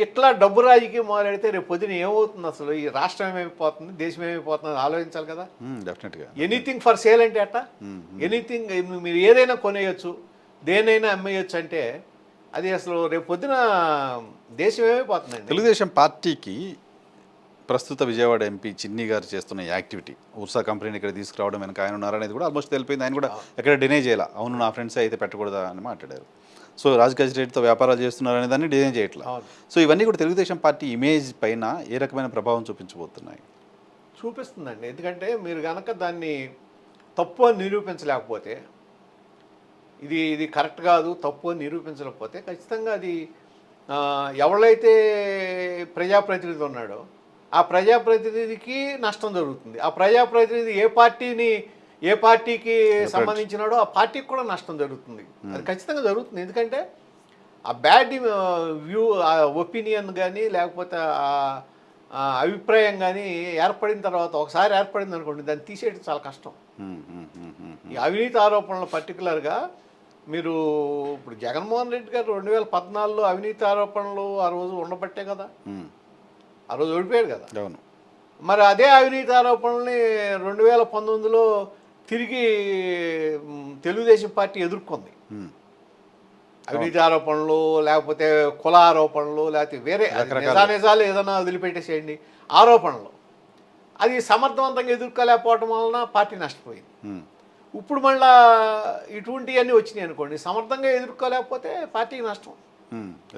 ఇట్లా డబ్బు రాజకీయం మొదలెడితే రేపు పొద్దున ఏమవుతుంది, అసలు ఈ రాష్ట్రం ఏమైపోతుంది, దేశం ఏమైపోతుంది ఆలోచించాలి కదా. డెఫినెట్గా ఎనీథింగ్ ఫర్ సేల్ అంటే అట్ట, ఉమ్, ఎనీథింగ్ మీరు ఏదైనా కొనేయచ్చు, దేనైనా అమ్మేయచ్చు అంటే అది అసలు రేపు పొద్దున దేశం ఏమైపోతుందండి. తెలుగుదేశం పార్టీకి ప్రస్తుత విజయవాడ ఎంపీ చిన్ని గారు చేస్తున్న యాక్టివిటీ ఉర్సా కంపెనీని ఇక్కడ తీసుకురావడం వెనక ఆయన ఉన్నారనేది కూడా ఆల్మోస్ట్ తెలిపోయింది. ఆయన కూడా ఎక్కడ డినై చేయాల అవును నా ఫ్రెండ్స్ అయితే పెట్టకూడదా అని మాట్లాడారు. సో రాజకీయ రేటుతో వ్యాపారాలు చేస్తున్నారు అనే దాన్ని డినై చేయట్లా. సో ఇవన్నీ కూడా తెలుగుదేశం పార్టీ ఇమేజ్ పైన ఏ రకమైన ప్రభావం చూపించబోతున్నాయి? చూపిస్తుందండి. ఎందుకంటే మీరు కనుక దాన్ని తప్పు అని నిరూపించలేకపోతే, ఇది కరెక్ట్ కాదు తప్పు అని నిరూపించలేకపోతే ఖచ్చితంగా అది ఎవరైతే ప్రజాప్రతినిధి ఉన్నాడో ఆ ప్రజాప్రతినిధికి నష్టం జరుగుతుంది. ఆ ప్రజాప్రతినిధి ఏ పార్టీకి సంబంధించినాడో ఆ పార్టీకి కూడా నష్టం జరుగుతుంది. అది ఖచ్చితంగా జరుగుతుంది. ఎందుకంటే ఆ బ్యాడ్ వ్యూ, ఆ ఒపీనియన్ కానీ లేకపోతే ఆ అభిప్రాయం కానీ ఏర్పడిన తర్వాత, ఒకసారి ఏర్పడింది అనుకోండి, దాన్ని తీసేయడం చాలా కష్టం. ఈ అవినీతి ఆరోపణలు పర్టికులర్గా మీరు ఇప్పుడు జగన్మోహన్ రెడ్డి గారు 2014లో అవినీతి ఆరోపణలు ఆ రోజు ఉండబట్టే కదా, ఆ రోజు ఓడిపోయాడు కదా. అవును. మరి అదే అవినీతి ఆరోపణల్ని 2019లో తిరిగి తెలుగుదేశం పార్టీ ఎదుర్కొంది. అవినీతి ఆరోపణలు, లేకపోతే కుల ఆరోపణలు, లేకపోతే వేరే నిజాలు ఏదైనా వదిలిపెట్టేసేయండి ఆరోపణలు, అది సమర్థవంతంగా ఎదుర్కోలేకపోవడం వలన పార్టీ నష్టపోయింది. ఇప్పుడు మళ్ళా ఇటువంటివన్నీ వచ్చినాయి అనుకోండి, సమర్థంగా ఎదుర్కోలేకపోతే పార్టీకి నష్టం.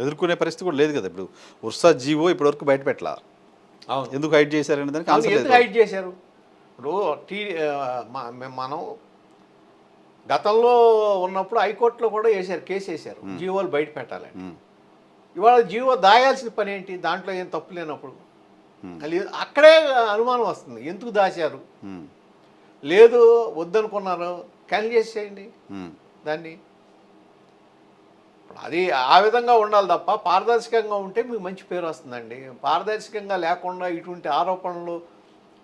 ఎదుర్కొనే పరిస్థితి కూడా లేదు కదా. ఇప్పుడు ఉర్సా జీవో ఇప్పటివరకు బయట పెట్టలా. అవును, ఎందుకు హైడ్ చేశారనే దానికి ఆన్సర్ ఎందుకు హైడ్ చేశారు? ఇప్పుడు మనం గతంలో ఉన్నప్పుడు హైకోర్టులో కూడా కేసు వేశారు జీవోలు బయట పెట్టాలని. ఇవాళ జీవో దాయాల్సిన పని ఏంటి, దాంట్లో ఏం తప్పు లేనప్పుడు అక్కడే అనుమానం వస్తుంది, ఎందుకు దాచారు, లేదు వద్దనుకున్నారు, క్యాన్సిల్ చేసేయండి దాన్ని. అది ఆ విధంగా ఉండాలి తప్ప పారదర్శకంగా ఉంటే మీకు మంచి పేరు వస్తుందండి. పారదర్శకంగా లేకుండా ఇటువంటి ఆరోపణలు,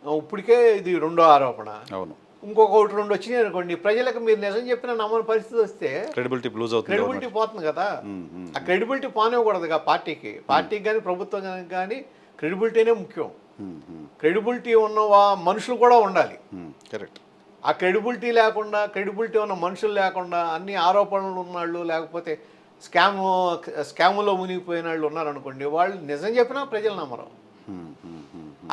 ఇప్పటికే ఇది రెండో ఆరోపణ, అవును, ఇంకొకటి రెండు వచ్చినాయి అనుకోండి, ప్రజలకు మీరు నిజం చెప్పిన నమ్మని పరిస్థితి వస్తే క్రెడిబిలిటీ లూజ్ అవుతుంది, క్రెడిబిలిటీ పోతుంది కదా. ఆ క్రెడిబిలిటీ పోనివ్వకూడదుగా పార్టీకి కానీ ప్రభుత్వం కానీ క్రెడిబిలిటీనే ముఖ్యం. క్రెడిబిలిటీ ఉన్న మనుషులు కూడా ఉండాలి. కరెక్ట్. ఆ క్రెడిబిలిటీ లేకుండా, క్రెడిబిలిటీ ఉన్న మనుషులు లేకుండా అన్ని ఆరోపణలు ఉన్నాళ్ళు, లేకపోతే స్కాములో మునిగిపోయిన వాళ్ళు ఉన్నారనుకోండి, వాళ్ళు నిజం చెప్పినా ప్రజలు నమ్మరు.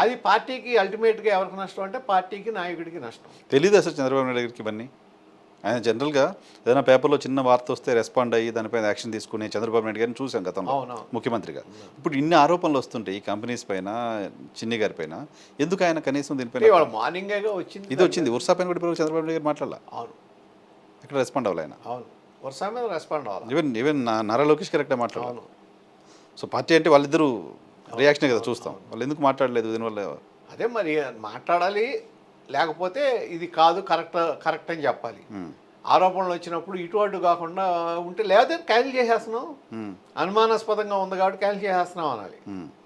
అది పార్టీకి అల్టిమేట్గా ఎవరికి నష్టం అంటే పార్టీకి, నాయకుడికి నష్టం. తెలీదు అసలు చంద్రబాబు నాయుడు గారికి ఇవన్నీ. ఆయన జనరల్గా ఏదైనా పేపర్లో చిన్న వార్త వస్తే రెస్పాండ్ అయ్యి దానిపైన యాక్షన్ తీసుకునే చంద్రబాబు నాయుడు గారిని చూసాం గతంలో ముఖ్యమంత్రిగా. ఇప్పుడు ఇన్ని ఆరోపణలు వస్తుంటాయి ఈ కంపెనీస్ పైన, చిన్ని గారి పైన, ఎందుకు ఆయన కనీసం దీనిపైన మార్నింగ్ వచ్చింది, ఇది వచ్చింది ఉర్సా పైన కూడా ఇప్పుడు చంద్రబాబు నాయుడు గారు మాట్లాడాల. అవును, ఇక్కడ రెస్పాండ్ అవ్వాలి ఆయన. అవును, వర్షా మీద రెస్పాండ్ అవ్వాలి. ఈవెన్ నారా లోకేష్ కరెక్ట్గా మాట్లాడాలి. సో పార్టీ అంటే వాళ్ళిద్దరూ రియాక్షన్ కదా చూస్తాం, వాళ్ళు ఎందుకు మాట్లాడలేదు దీనివల్ల? అదే మరి మాట్లాడాలి, లేకపోతే ఇది కాదు కరెక్ట్ అని చెప్పాలి. ఆరోపణలు వచ్చినప్పుడు ఇటు అటు కాకుండా ఉంటే, లేదా క్యాన్సిల్ చేసేస్తున్నాం, అనుమానాస్పదంగా ఉంది కాబట్టి క్యాన్సిల్ చేసేస్తున్నాం అనాలి.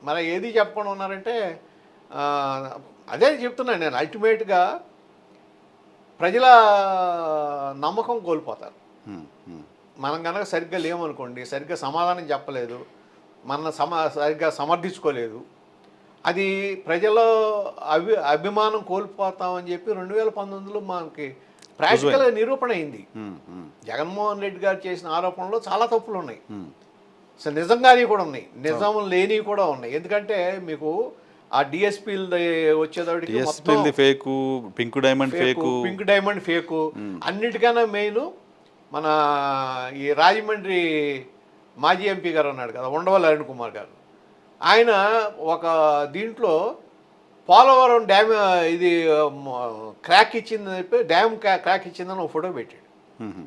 మరి ఏది చెప్పకుండా ఉన్నారంటే అదే చెప్తున్నాను నేను, అల్టిమేట్గా ప్రజల నమ్మకం కోల్పోతారు. మనం కనుక సరిగ్గా లేమనుకోండి, సరిగ్గా సమాధానం చెప్పలేదు, సరిగ్గా సమర్థించుకోలేదు, అది ప్రజల అభిమానం కోల్పోతామని చెప్పి 2019లో మనకి ప్రాక్టికల్గా నిరూపణ అయింది. జగన్మోహన్ రెడ్డి గారు చేసిన ఆరోపణలో చాలా తప్పులు ఉన్నాయి, అసలు నిజంగానే కూడా ఉన్నాయి, నిజం లేనివి కూడా ఉన్నాయి. ఎందుకంటే మీకు ఆ డిఎస్పీలు వచ్చేదానికి ఫేకు, పింక్ డైమండ్ ఫేకు, అన్నిటికన్నా మెయిన్ మన ఈ రాజమండ్రి మాజీ ఎంపీ గారు ఉన్నాడు కదా, ఉండవల్లి అరుణ్ కుమార్ గారు. ఆయన ఒక దీంట్లో పోలవరం డ్యామ్ ఇది క్రాక్ ఇచ్చిందని చెప్పి డ్యామ్ క్రాక్ ఇచ్చిందని ఒక ఫోటో పెట్టాడు. మ్మ్.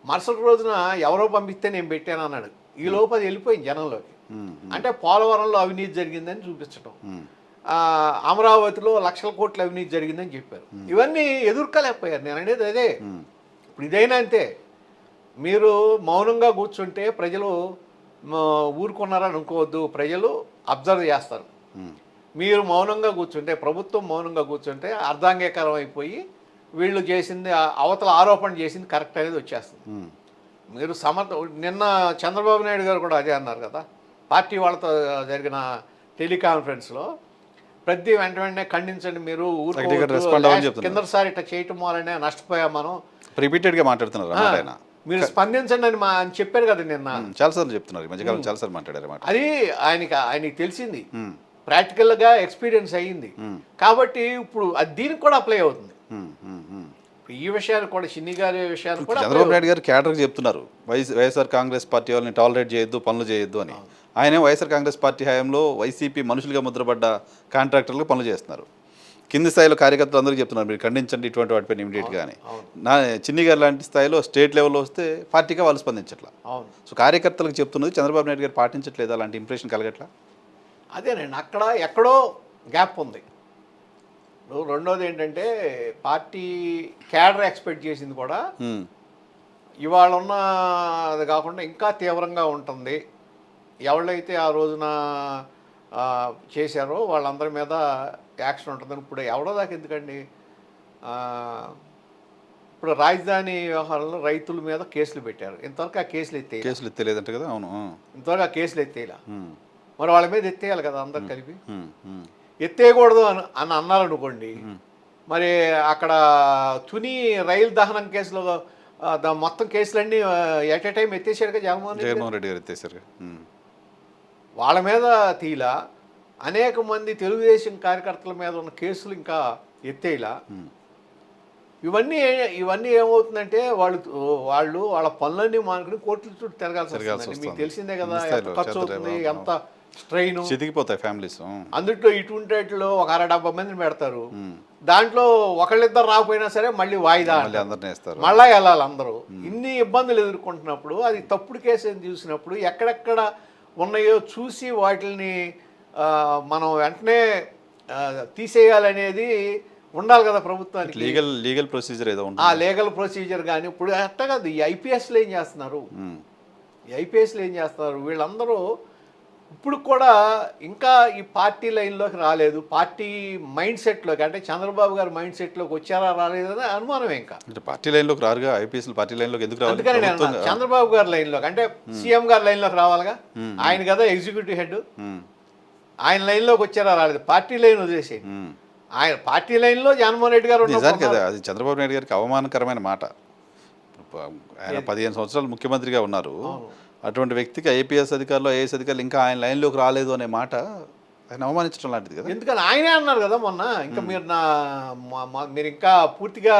మరుసటి రోజున ఎవరో పంపిస్తే నేను పెట్టాను అన్నాడు. ఈ లోపు అది వెళ్ళిపోయింది జనంలోకి. మ్మ్. అంటే పోలవరంలో అవినీతి జరిగిందని చూపించడం, మ్మ్. అమరావతిలో లక్షల కోట్ల అవినీతి జరిగిందని చెప్పారు. ఇవన్నీ ఎదుర్కోలేకపోయారు. నేను అనేది అదే. మ్మ్. ఇప్పుడు ఇదైనా అంతే. మీరు మౌనంగా కూర్చుంటే ప్రజలు ఊరుకున్నారని అనుకోవద్దు, ప్రజలు అబ్జర్వ్ చేస్తారు. మ్మ్. మీరు మౌనంగా కూర్చుంటే, ప్రభుత్వం మౌనంగా కూర్చుంటే అర్ధాంగీకారం అయిపోయి వీళ్ళు చేసింది అవతల ఆరోపణ చేసింది కరెక్ట్ అనేది వచ్చేస్తుంది. మ్మ్. మీరు నిన్న చంద్రబాబు నాయుడు గారు కూడా అదే అన్నారు కదా, పార్టీ వాళ్ళతో జరిగిన టెలికాన్ఫరెన్స్లో ప్రతి వెంటనే ఖండించండి, మీరు respond అవ్వని చెప్తున్నారు. కిందసారి ఇట్లా చేయటం వల్లనే నష్టపోయాం మనం, రిపీటెడ్గా మాట్లాడుతున్నారు అన్నమాట ఆయన. మీరు స్పందించండి అని చెప్పారు కదా నిన్న. చాలాసార్లు చెప్తున్నారు, ఈ మధ్యకాలం చాలాసార్లు మాట్లాడారు అన్నమాట. అది ఆయనకి తెలిసింది, ప్రాక్టికల్గా ఎక్స్పీరియన్స్ అయ్యింది. కాబట్టి ఇప్పుడు అది దీనికి కూడా అప్లై అవుతుంది. ఈ విషయాలు కూడా, చిన్ని గారి విషయాలు కూడా చంద్రబాబు నాయుడు గారు క్యాడర్కి చెప్తున్నారు వైఎస్ఆర్ కాంగ్రెస్ పార్టీ వాళ్ళని టాలరేట్ చేయొద్దు, పనులు చేయొద్దు అని. ఆయన వైఎస్ఆర్ కాంగ్రెస్ పార్టీ హయాంలో వైసీపీ మనుషులుగా ముద్రపడ్డ కాంట్రాక్టర్లకు పనులు చేస్తున్నారు. కింది స్థాయిలో కార్యకర్తలు అందరికీ చెప్తున్నారు, మీరు ఖండించండి ఇటువంటి వాటిపైన ఇమీడియట్గా అని. నా చిన్ని గారు లాంటి స్థాయిలో స్టేట్ లెవెల్లో వస్తే పార్టీగా వాళ్ళు స్పందించట్లా. సో కార్యకర్తలకు చెప్తున్నది చంద్రబాబు నాయుడు గారు పాటించట్లేదు, అలాంటి ఇంప్రెషన్ కలగట్లా. అదేనండి, అక్కడ ఎక్కడో గ్యాప్ ఉంది. రెండోది ఏంటంటే పార్టీ క్యాడర్ ఎక్స్పెక్ట్ చేసింది కూడా ఇవాళ ఉన్న అది కాకుండా ఇంకా తీవ్రంగా ఉంటుంది. ఎవళ్ళైతే ఆ రోజున చేశారో వాళ్ళందరి మీద యాక్షన్ ఉంటుందని. ఇప్పుడు ఎవడో దాకా ఎందుకండి, ఇప్పుడు రాజధాని వ్యవహారంలో రైతుల మీద కేసులు పెట్టారు. ఇంతవరకు ఆ కేసులు ఎత్తేలేదంట కదా. అవును, ఇంతవరకు ఆ కేసులు ఎత్తేలా. మరి వాళ్ళ మీద ఎత్తేయాలి కదా అందరు కలిపి. ఎత్తేయకూడదు అని అన్నారనుకోండి, మరి అక్కడ తుని రైలు దహనం కేసులో మొత్తం కేసులన్నీ ఎట్ ఏ టైం ఎత్తేసాడు కదా జగన్మోహన్ రెడ్డి గారు ఎత్తేసారు. వాళ్ళ మీద తీలా, అనేక మంది తెలుగుదేశం కార్యకర్తల మీద ఉన్న కేసులు ఇంకా ఎత్తేలా. ఇవన్నీ ఏమవుతుందంటే వాళ్ళ పనులన్నీ మానుకుని కోర్టుల చుట్టూ తిరగాల్సి వస్తుంది. మీకు తెలిసిందే కదా, ఎంత ఖర్చు అవుతుంది, ఎంత స్ట్రెయిన్, చితికిపోతాయి ఫ్యామిలీస్. అందుట్లో ఇటువంటి వాటిలో ఒక 60-70 మందిని పెడతారు. దాంట్లో ఒకళ్ళిద్దరు రాకపోయినా సరే మళ్ళీ వాయిదా మళ్ళా వెళ్ళాలి అందరూ. ఇన్ని ఇబ్బందులు ఎదుర్కొంటున్నప్పుడు, అది తప్పుడు కేసు అని చూసినప్పుడు ఎక్కడెక్కడ ఉన్నాయో చూసి వాటిని మనం వెంటనే తీసేయాలనేది ఉండాలి కదా ప్రభుత్వానికి. లీగల్ ప్రొసీజర్ ఏదో ఆ లీగల్ ప్రొసీజర్ కానీ ఇప్పుడు అట్ట కాదు. ఈ ఐపీఎస్లో ఏం చేస్తున్నారు, వీళ్ళందరూ ఇప్పుడు కూడా ఇంకా ఈ పార్టీ లైన్లోకి రాలేదు. పార్టీ మైండ్ సెట్లోకి, అంటే చంద్రబాబు గారు మైండ్ సెట్లోకి వచ్చారా రాలేదని అనుమానం. ఇంకా పార్టీ లైన్లోకి రారుగా, ఐపీఎస్ పార్టీ లైన్లోకి ఎందుకు రావాలి? అందుకని నేను చంద్రబాబు గారి లైన్లోకి, అంటే సీఎం గారి లైన్లోకి రావాలిగా. ఆయన కదా ఎగ్జిక్యూటివ్ హెడ్, ఆయన లైన్లోకి వచ్చారా రాలేదు. పార్టీ లైన్ వదిలేసి ఆయన పార్టీ లైన్లో జగన్మోహన్ రెడ్డి గారు నిజానికి కదా, అది చంద్రబాబు నాయుడు గారికి అవమానకరమైన మాట. ఆయన 15 సంవత్సరాలు ముఖ్యమంత్రిగా ఉన్నారు. అటువంటి వ్యక్తికి ఐఏఎస్ అధికారులు ఇంకా ఆయన లైన్లోకి రాలేదు అనే మాట ఆయన అవమానించడం లాంటిది కదా. ఎందుకని ఆయనే అన్నారు కదా మొన్న, ఇంకా మీరు ఇంకా పూర్తిగా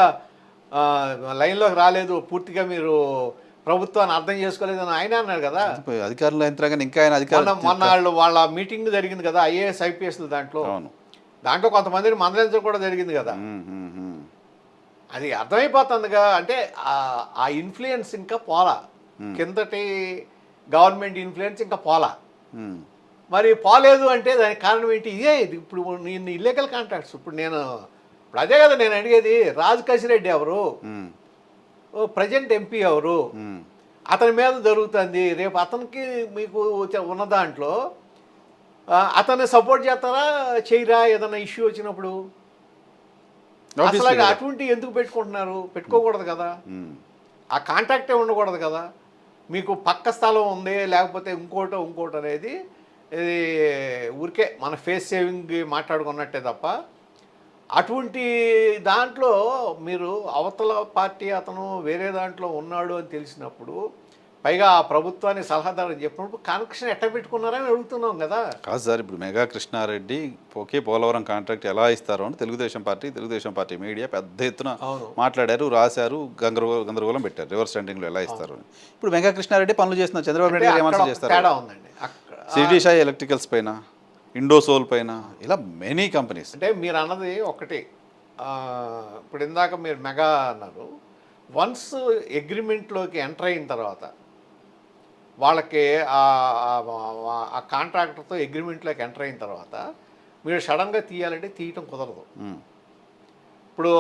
లైన్లోకి రాలేదు, పూర్తిగా మీరు ప్రభుత్వాన్ని అర్థం చేసుకోలేదని ఆయన అన్నారు కదా. అధికారులు అయిన ఇంకా ఆయన అధికారులు మొన్న వాళ్ళ మీటింగ్ జరిగింది కదా ఐఏఎస్ ఐపీఎస్లు, దాంట్లో కొంతమందిని మందలించడం కూడా జరిగింది కదా. అది అర్థమైపోతుందిగా. అంటే ఆ ఇన్ఫ్లుయెన్స్ ఇంకా పోలా, కిందటి గవర్నమెంట్ ఇన్ఫ్లుయెన్స్ ఇంకా పోలా. మరి పోలేదు అంటే దానికి కారణం ఏంటి? ఇది ఇప్పుడు నేను ఇల్లీగల్ కాంట్రాక్ట్స్. ఇప్పుడు అదే కదా నేను అడిగేది. రాజు కసిరెడ్డి ఎవరు, ప్రజెంట్ ఎంపీ ఎవరు, అతని మీద జరుగుతుంది. రేపు అతనికి మీకు ఉన్న దాంట్లో అతన్ని సపోర్ట్ చేస్తారా చేయరా ఏదన్నా ఇష్యూ వచ్చినప్పుడు? అసలు అటువంటి ఎందుకు పెట్టుకుంటున్నారు? పెట్టుకోకూడదు కదా, ఆ కాంట్రాక్టే ఉండకూడదు కదా. మీకు పక్క స్థలం ఉంది లేకపోతే ఇంకోటి అనేది ఇది ఊరికే మన ఫేస్ సేవింగ్ మాట్లాడుకున్నట్టే తప్ప, అటువంటి దాంట్లో మీరు అవతల పార్టీ అతను వేరే దాంట్లో ఉన్నాడు అని తెలిసినప్పుడు పైగా ఆ ప్రభుత్వానికి సలహాదారు చెప్పినప్పుడు కనెక్షన్ ఎట్ట పెట్టుకున్నారని అడుగుతున్నాం కదా. కాదు సార్, ఇప్పుడు మెగా కృష్ణారెడ్డి ఒకే పోలవరం కాంట్రాక్ట్ ఎలా ఇస్తారో అని తెలుగుదేశం పార్టీ మీడియా పెద్ద ఎత్తున అవును. మాట్లాడారు, రాశారు, గందరగోళం పెట్టారు రివర్స్ టెండింగ్లో ఎలా ఇస్తారు అని. ఇప్పుడు మెగా కృష్ణారెడ్డి పనులు చేస్తున్నారు, చంద్రబాబు నాయుడు గారు అక్కడ ఏమన్నా ఒక చేస్తారు? తేడా ఉందండి అక్కడ. సిడి షాయి ఎలక్ట్రికల్స్ పైన, ఇండోసోల్ పైన, ఇలా మెనీ కంపెనీస్. అంటే మీరు అన్నది ఒకటి. ఇప్పుడు ఇందాక మీరు మెగా అన్నారు. వన్స్ అగ్రిమెంట్లోకి ఎంటర్ అయిన తర్వాత వాళ్ళకి ఆ కాంట్రాక్టర్తో అగ్రిమెంట్లోకి ఎంటర్ అయిన తర్వాత మీరు సడన్గా తీయాలంటే తీయటం కుదరదు. ఇప్పుడు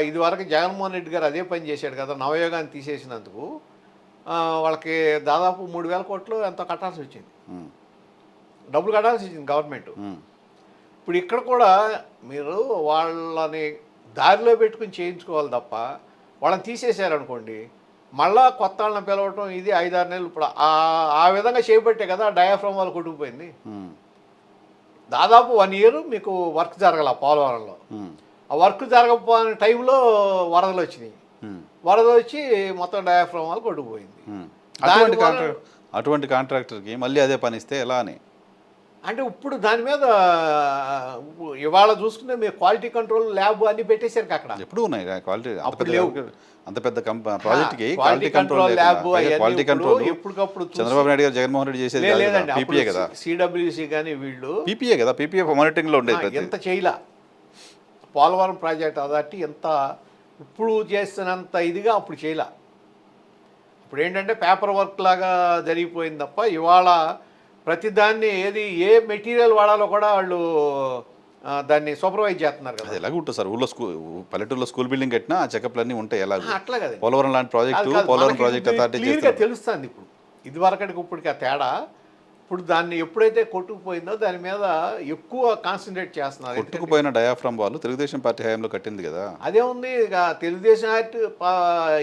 ఇది వరకు జగన్మోహన్ రెడ్డి గారు అదే పని చేశాడు కదా, నవయోగాన్ని తీసేసినందుకు వాళ్ళకి దాదాపు 3,000 కోట్లు ఎంతో కట్టాల్సి వచ్చింది, డబ్బులు కట్టాల్సి వచ్చింది గవర్నమెంట్. ఇప్పుడు ఇక్కడ కూడా మీరు వాళ్ళని దారిలో పెట్టుకుని చేయించుకోవాలి తప్ప వాళ్ళని తీసేశారనుకోండి మళ్ళా కొత్త వాళ్ళని పిలవటం ఇది 5-6 నెలలు. ఇప్పుడు ఆ విధంగా చేపట్టే కదా డయాఫ్రమ్ వాళ్ళు కొట్టుకుపోయింది. దాదాపు 1 ఇయర్ మీకు వర్క్ జరగాల పోలవరంలో. ఆ వర్క్ జరగకపోయిన టైంలో వరదలు వచ్చినాయి, వరద వచ్చి మొత్తం డయాఫ్రమ్ వాళ్ళు కొట్టుకుపోయింది. అటువంటి కాంట్రాక్టర్కి మళ్ళీ అదే పని ఇస్తే ఎలా అని అంటే ఇప్పుడు దాని మీద ఇవాళ చూసుకుంటే మీరు క్వాలిటీ కంట్రోల్ ల్యాబ్ అన్ని పెట్టేశారు అక్కడ. ఎప్పుడు ఉన్నాయి క్వాలిటీ, అప్పుడు అంత పెద్ద ప్రాజెక్ట్కి quality control lab, quality control ఎప్పటికప్పుడు చంద్రబాబు నాయుడు గారు జగన్మోహన్ రెడ్డి చేసేది లేదండి. పీపీఏ కదా, సిడబ్ల్యూసి కానీ వీళ్ళు పీపీఏ కదా, పీపీఏ మానిటరింగ్ లో ఉండేది. ఎంత చేయలా పోలవరం ప్రాజెక్ట్ అదట్టి ఎంత ఇప్పుడు చేస్తున్నంత ఇదిగా అప్పుడు చేయలా. ఇప్పుడు ఏంటంటే పేపర్ వర్క్ లాగా జరిగిపోయింది తప్ప ఇవాళ ప్రతిదాన్ని ఏ మెటీరియల్ వాడాలో కూడా వాళ్ళు దాన్ని సూపర్వైజ్ చేస్తున్నారు కదా. ఎలాగ ఉంటుంది సార్, పల్లెటూరులో స్కూల్ బిల్డింగ్ కట్టినా ఆ చెకప్లు అన్నీ ఉంటాయి. ఎలా అట్లా కదా పోలవరం లాంటి ప్రాజెక్టు, పోలవరం ప్రాజెక్ట్ అథారిటీ క్లియర్గా తెలుస్తుంది. ఇప్పుడు ఇది వరకటికి ఇప్పటికి ఆ తేడా. ఇప్పుడు దాన్ని ఎప్పుడైతే కొట్టుకుపోయిందో దాని మీద ఎక్కువ కాన్సన్ట్రేట్ చేస్తున్నారు. కొట్టుకుపోయిన డయాఫ్రమ్ వాళ్ళు తెలుగుదేశం పార్టీ హయాంలో కట్టింది కదా. అదే ఉంది ఇక తెలుగుదేశం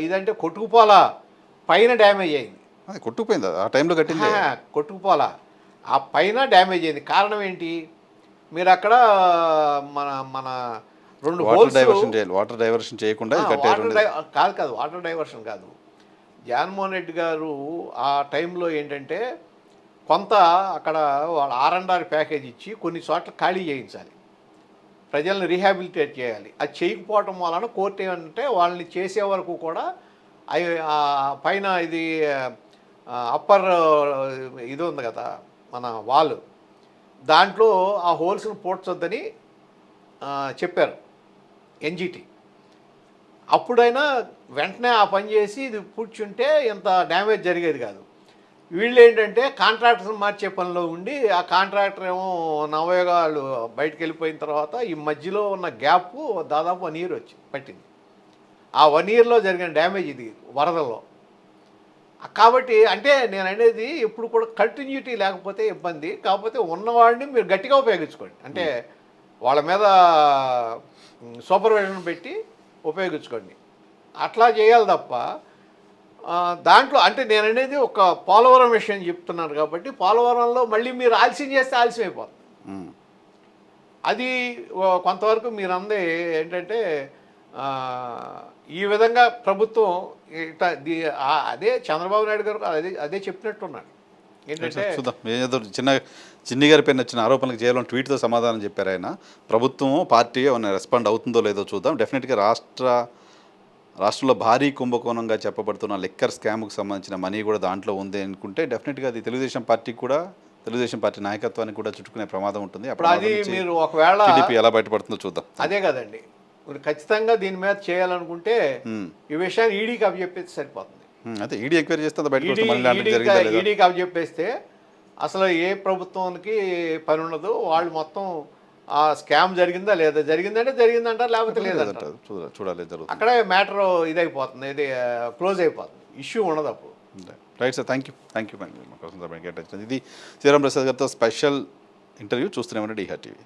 ఇదంటే కొట్టుకుపోలా, పైన డ్యామేజ్ అయింది. కొట్టుకుపోయింది ఆ టైంలో కట్టింది, కొట్టుకుపోలా, ఆ పైన డ్యామేజ్ అయింది. కారణం ఏంటి? మీరు అక్కడ మన 2 హోల్స్ వాటర్ డైవర్షన్ చేయకుండా కాదు వాటర్ డైవర్షన్ కాదు. జగన్మోహన్ రెడ్డి గారు ఆ టైంలో ఏంటంటే కొంత అక్కడ వాళ్ళ R&R ప్యాకేజ్ ఇచ్చి కొన్ని చోట్ల ఖాళీ చేయించాలి, ప్రజల్ని రీహాబిలిటేట్ చేయాలి. అది చేయకపోవటం వలన కోర్టు ఏమంటే వాళ్ళని చేసే వరకు కూడా పైన ఇది అప్పర్ ఇది ఉంది కదా మన వాల్, దాంట్లో ఆ హోల్స్ని పోడ్చొద్దని చెప్పారు ఎన్జిటి. అప్పుడైనా వెంటనే ఆ పని చేసి ఇది పూడ్చుంటే ఇంత డ్యామేజ్ జరిగేది కాదు. వీళ్ళు ఏంటంటే కాంట్రాక్టర్ని మార్చే పనిలో ఉండి ఆ కాంట్రాక్టర్ ఏమో నవయోగాలు బయటకు వెళ్ళిపోయిన తర్వాత ఈ మధ్యలో ఉన్న గ్యాప్ దాదాపు 1 ఇయర్ పట్టింది. ఆ 1 ఇయర్లో జరిగిన డ్యామేజ్ ఇది వరదల్లో. కాబట్టి అంటే నేను అనేది ఎప్పుడు కూడా కంటిన్యూటీ లేకపోతే ఇబ్బంది. కాకపోతే ఉన్నవాడిని మీరు గట్టిగా ఉపయోగించుకోండి, అంటే వాళ్ళ మీద సూపర్విజన్ పెట్టి ఉపయోగించుకోండి, అట్లా చేయాలి తప్ప దాంట్లో అంటే నేను అనేది ఒక పోలవరం విషయం చెప్తున్నాను కాబట్టి పోలవరంలో మళ్ళీ మీరు ఆలస్యం చేస్తే ఆలస్యం అయిపోతుంది. అది కొంతవరకు మీరు అందే ఏంటంటే ఈ విధంగా ప్రభుత్వం అదే చంద్రబాబు నాయుడు గారు అదే చెప్పినట్టున్నాడు. ఏంటంటే ఏదో చిన్ని గారి పైన వచ్చిన ఆరోపణలకు చేయాలని ట్వీట్తో సమాధానం చెప్పారు ఆయన. ప్రభుత్వం పార్టీ ఏమైనా రెస్పాండ్ అవుతుందో లేదో చూద్దాం. డెఫినెట్గా రాష్ట్రంలో భారీ కుంభకోణంగా చెప్పబడుతున్న లిక్కర్ స్కామ్కు సంబంధించిన మనీ కూడా దాంట్లో ఉంది అనుకుంటే డెఫినెట్గా అది తెలుగుదేశం పార్టీ నాయకత్వానికి కూడా చుట్టుకునే ప్రమాదం ఉంటుంది. అప్పుడు అది మీరు ఒకవేళ టీడీపీ ఎలా బయటపడుతుందో చూద్దాం. అదే కదండి, ఖచ్చితంగా దీని మీద చేయాలనుకుంటే ఈ విషయాన్ని ఈడీకి అప్పచెప్పేస్తే సరిపోతుంది. అదే ఈడీ ఎంక్వైరీ చేస్తే ఈడీకి అప్పచెప్పేస్తే అసలు ఏ ప్రభుత్వానికి పని ఉండదు. వాళ్ళు మొత్తం ఆ స్కామ్ జరిగిందా లేదా, జరిగిందంటే జరిగిందంటారు, లేకపోతే లేదంటారు. చూడాలి, అక్కడే మ్యాటర్ ఇదైపోతుంది, ఇది క్లోజ్ అయిపోతుంది, ఇష్యూ ఉండదు అప్పుడు. Right sir, thank you. ఇది శ్రీరామ్ ప్రసాద్ గారితో స్పెషల్ ఇంటర్వ్యూ. చూస్తూనే ఉండండి DHER TV.